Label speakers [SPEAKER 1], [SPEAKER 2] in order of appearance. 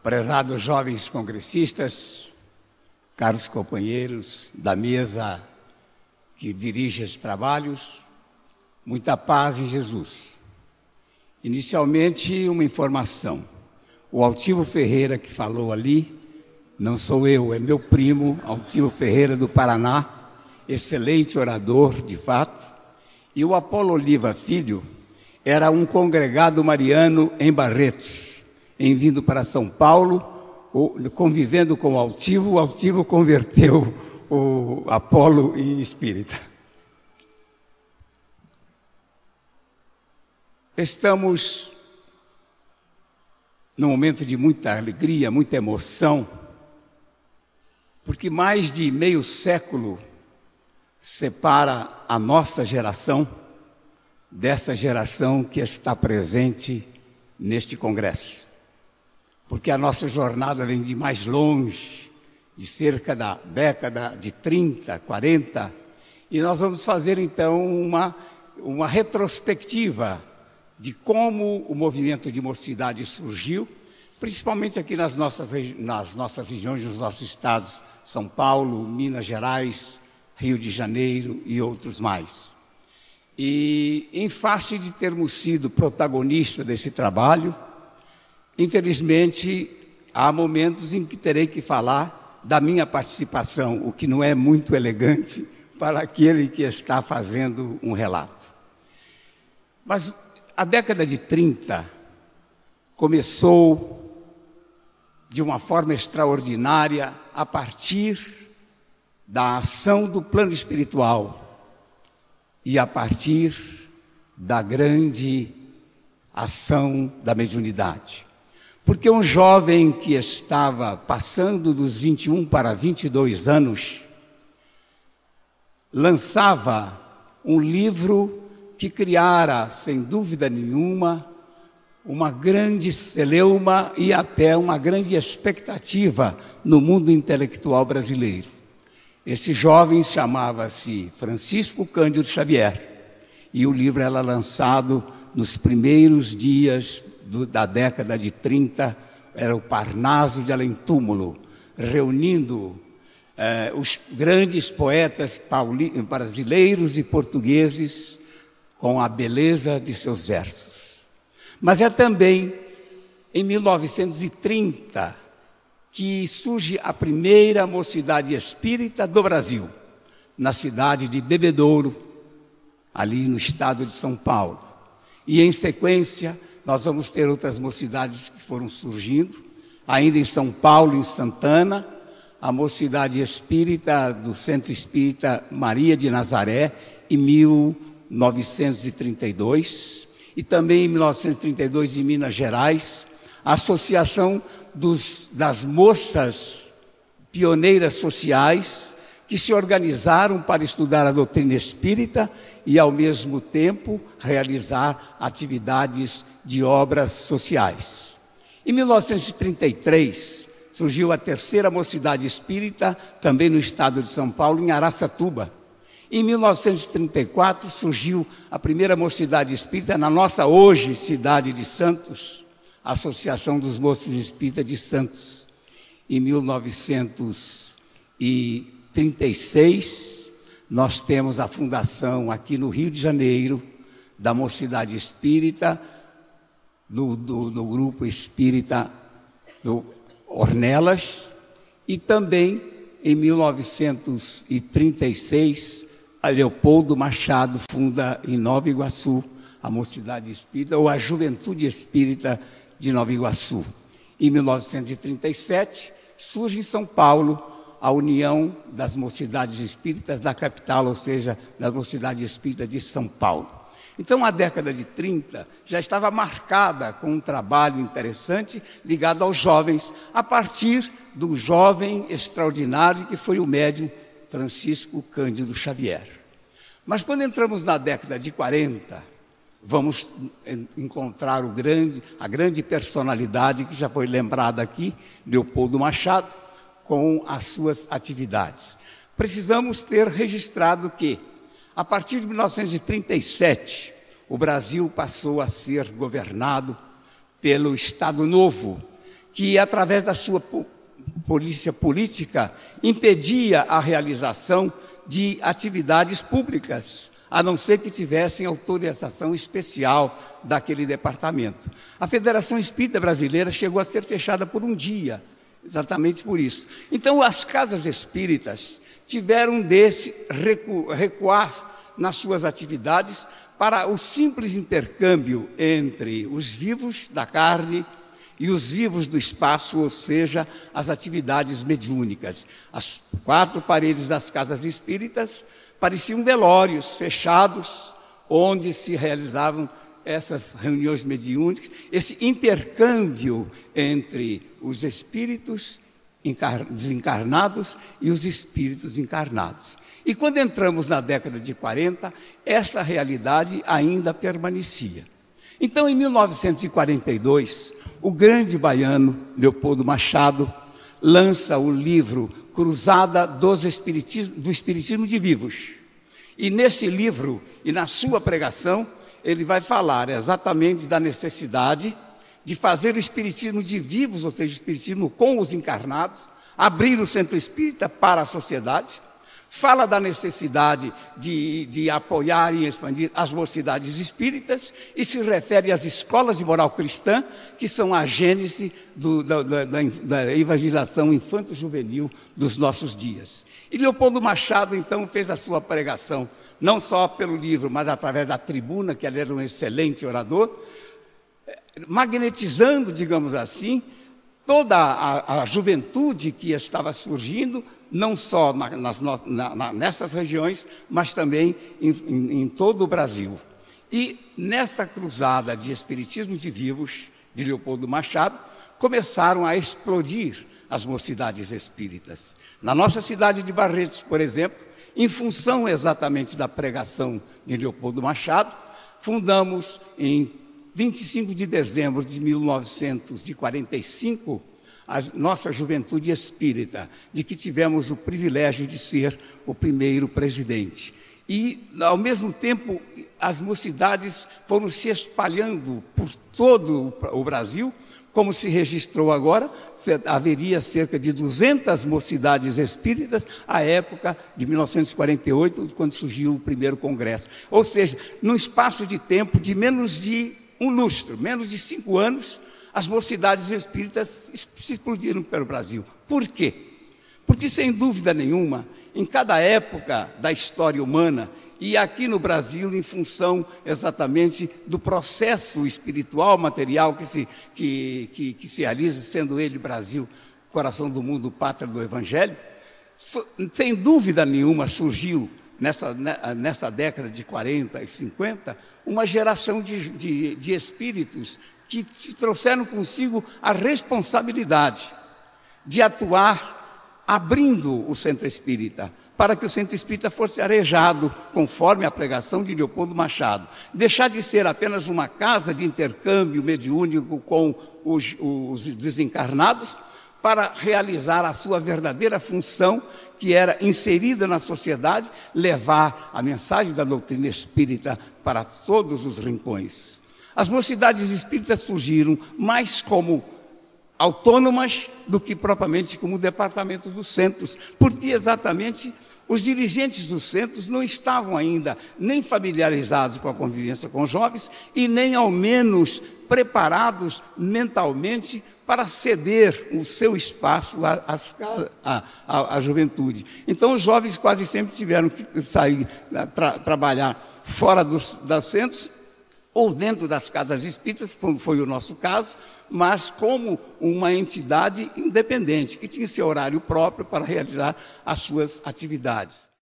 [SPEAKER 1] Prezados jovens congressistas, caros companheiros da mesa que dirige os trabalhos, muita paz em Jesus. Inicialmente, uma informação. O Altivo Ferreira que falou ali, não sou eu, é meu primo, Altivo Ferreira do Paraná, excelente orador, de fato. E o Apolo Oliva Filho era um congregado mariano em Barretos. Em vindo para São Paulo, convivendo com o Altivo converteu o Apolo em espírita. Estamos num momento de muita alegria, muita emoção, porque mais de meio século separa a nossa geração dessa geração que está presente neste congresso. Porque a nossa jornada vem de mais longe, de cerca da década de 30, 40, e nós vamos fazer então uma retrospectiva de como o movimento de mocidade surgiu, principalmente aqui nas nossas regiões, nos nossos estados, São Paulo, Minas Gerais, Rio de Janeiro e outros mais. E em face de termos sido protagonistas desse trabalho, infelizmente, há momentos em que terei que falar da minha participação, o que não é muito elegante para aquele que está fazendo um relato. Mas a década de 30 começou de uma forma extraordinária a partir da ação do plano espiritual e a partir da grande ação da mediunidade. Porque um jovem que estava passando dos 21 para 22 anos lançava um livro que criara, sem dúvida nenhuma, uma grande celeuma e até uma grande expectativa no mundo intelectual brasileiro. Esse jovem chamava-se Francisco Cândido Xavier e o livro era lançado nos primeiros dias da década de 30, era o Parnaso de Além-Túmulo, reunindo os grandes poetas brasileiros e portugueses com a beleza de seus versos. Mas é também em 1930 que surge a primeira mocidade espírita do Brasil, na cidade de Bebedouro, ali no estado de São Paulo. E em sequência, nós vamos ter outras mocidades que foram surgindo, ainda em São Paulo, em Santana, a mocidade espírita do Centro Espírita Maria de Nazaré, em 1932, e também em 1932 em Minas Gerais, a Associação das Moças Pioneiras Sociais, que se organizaram para estudar a doutrina espírita e, ao mesmo tempo, realizar atividades de obras sociais. Em 1933, surgiu a terceira mocidade espírita, também no estado de São Paulo, em Araçatuba. Em 1934, surgiu a primeira mocidade espírita na nossa hoje cidade de Santos, a Associação dos Moços Espíritas de Santos. Em 1936, nós temos a fundação aqui no Rio de Janeiro da Mocidade Espírita, do grupo espírita do Ornelas, e também em 1936 a Leopoldo Machado funda em Nova Iguaçu a Mocidade Espírita ou a Juventude Espírita de Nova Iguaçu. Em 1937 surge em São Paulo a União das Mocidades Espíritas da capital, ou seja, da Mocidade Espírita de São Paulo. Então, a década de 30 já estava marcada com um trabalho interessante ligado aos jovens, a partir do jovem extraordinário que foi o médium Francisco Cândido Xavier. Mas quando entramos na década de 40, vamos encontrar a grande personalidade que já foi lembrada aqui, Leopoldo Machado, com as suas atividades. Precisamos ter registrado que, a partir de 1937, o Brasil passou a ser governado pelo Estado Novo, que, através da sua polícia política, impedia a realização de atividades públicas, a não ser que tivessem autorização especial daquele departamento. A Federação Espírita Brasileira chegou a ser fechada por um dia, exatamente por isso. Então, as casas espíritas tiveram de recuar nas suas atividades para o simples intercâmbio entre os vivos da carne e os vivos do espaço, ou seja, as atividades mediúnicas. As 4 paredes das casas espíritas pareciam velórios fechados, onde se realizavam essas reuniões mediúnicas, esse intercâmbio entre os espíritos desencarnados e os espíritos encarnados. E quando entramos na década de 40, essa realidade ainda permanecia. Então, em 1942, o grande baiano Leopoldo Machado lança o livro Cruzada do Espiritismo de Vivos. E nesse livro, e na sua pregação, ele vai falar exatamente da necessidade de fazer o espiritismo de vivos, ou seja, o espiritismo com os encarnados, abrir o centro espírita para a sociedade. Fala da necessidade de apoiar e expandir as mocidades espíritas e se refere às escolas de moral cristã, que são a gênese da evangelização infanto-juvenil dos nossos dias. E Leopoldo Machado, então, fez a sua pregação, não só pelo livro, mas através da tribuna, que ele era um excelente orador, magnetizando, digamos assim, toda a juventude que estava surgindo, não só nessas regiões, mas também em todo o Brasil. E nessa cruzada de espiritismo de vivos, de Leopoldo Machado, começaram a explodir as mocidades espíritas. Na nossa cidade de Barretos, por exemplo, em função exatamente da pregação de Leopoldo Machado, fundamos em 25 de dezembro de 1945, a nossa juventude espírita, de que tivemos o privilégio de ser o primeiro presidente. E, ao mesmo tempo, as mocidades foram se espalhando por todo o Brasil, como se registrou agora, haveria cerca de 200 mocidades espíritas à época de 1948, quando surgiu o primeiro congresso. Ou seja, num espaço de tempo de menos de um lustro, menos de 5 anos, as mocidades espíritas se explodiram pelo Brasil. Por quê? Porque, sem dúvida nenhuma, em cada época da história humana, e aqui no Brasil, em função exatamente do processo espiritual, material que se realiza, sendo ele Brasil, coração do mundo, pátria do Evangelho, sem dúvida nenhuma surgiu, nessa década de 40 e 50, uma geração de espíritos que trouxeram consigo a responsabilidade de atuar abrindo o centro espírita, para que o centro espírita fosse arejado, conforme a pregação de Leopoldo Machado. Deixar de ser apenas uma casa de intercâmbio mediúnico com os desencarnados, para realizar a sua verdadeira função, que era inserida na sociedade, levar a mensagem da doutrina espírita para todos os rincões. As mocidades espíritas surgiram mais como autônomas do que propriamente como departamento dos centros, porque exatamente os dirigentes dos centros não estavam ainda nem familiarizados com a convivência com jovens e nem ao menos preparados mentalmente para ceder o seu espaço à juventude. Então, os jovens quase sempre tiveram que sair, trabalhar fora dos centros, ou dentro das casas espíritas, como foi o nosso caso, mas como uma entidade independente, que tinha seu horário próprio para realizar as suas atividades.